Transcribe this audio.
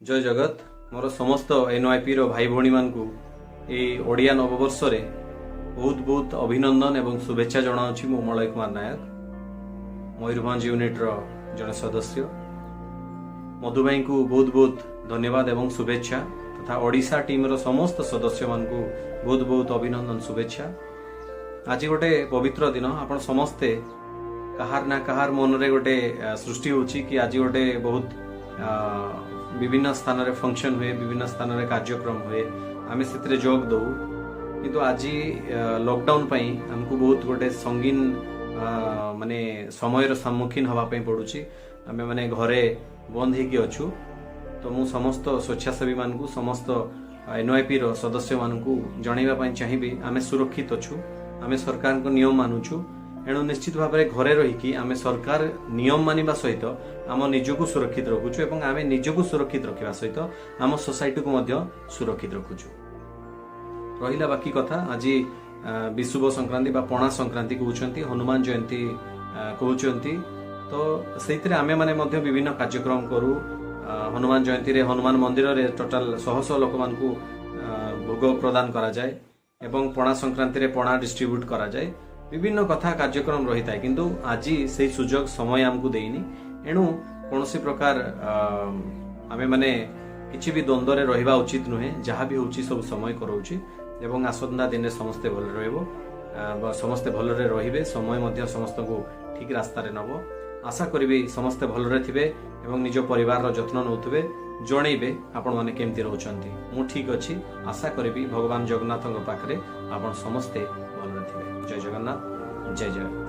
जय जगत मोर समस्त एनवाईपी रो भाई भौणी मानकु ए ओडिया नववर्ष रे बहुत बहुत अभिनंदन एवं शुभेच्छा जनाऊँ मु मलय कुमार नायक मयूरभंज यूनिट रो जने सदस्य मधु भाई को बहुत बहुत धन्यवाद एवं शुभेच्छा तथा ओडिशा टीम रो समस्त सदस्य मानकु बहुत बहुत अभिनंदन शुभेच्छा। आज गोटे पवित्र दिन आपण समस्ते कहार ना कहार मन रे गोटे सृष्टि होची कि आज गोटे बहुत विभिन्न स्थान रे फंक्शन हुए, विभिन्न स्थान रे कार्यक्रम हुए, आम से जोग दो किंतु आज लॉकडाउन पई हमको बहुत गोटे संगीन माने समय सम्मुखीन हवा पई पड़ुची। आमे माने घरे बंद होगी अच्छु तो मु समस्त स्वेच्छासेवी मानकु समस्त एनवाईपी रो सदस्य मानकु जणाइबा पई चाहिबी आमे सुरक्षित अच्छु, आमे सरकार को नियम मानुछु। एणु निश्चित भाव में घरे रहीकि आमे सरकार नियम मानिबा सहित आम निजको सुरक्षित रखुछु एवं आमे निजको सुरक्षित रखिबा सहित आम सोसाइटी को मध्य सुरक्षित रखुछु। रहिला बाकी कथा आज विषुव संक्रांति बा पणा संक्रांति कहउछंती, हनुमान जयंती कहउछंती, तो सेइतरे आमे माने मध्य विभिन्न कार्यक्रम करू। हनुमान जयंती रे हनुमान मंदिर रे टोटल 100 लोक मानकु भोग प्रदान करा जाय एवं पणा संक्रांति रे पणा डिस्ट्रीब्यूट करा जाय। विभिन्न कथा कार्यक्रम रही था किंतु आज से सुजोग समय आमको देनी। एणु कौन प्रकार आमे माने किछि भी द्वंद्व रे रहिबा उचित नुहे। जहाँ भी होची सब समय कराउची एवं आसंदा दिन समस्ते भल रहइबो, समस्ते भल रे रहिबे, समय मध्य समस्त को ठीक रास्ता रे नबो। आशा करिबी समस्ते भल रे थिबे एवं निज परिवार रो जत्न नउथबे, जणैबे आपण माने केमति रहउचंती। मु ठीक अछि, आशा करिबी भगवान जगन्नाथଙ୍କ पाखरे आपण समस्ते भल रे थिबे। जय जगन्नाथ, जय जय।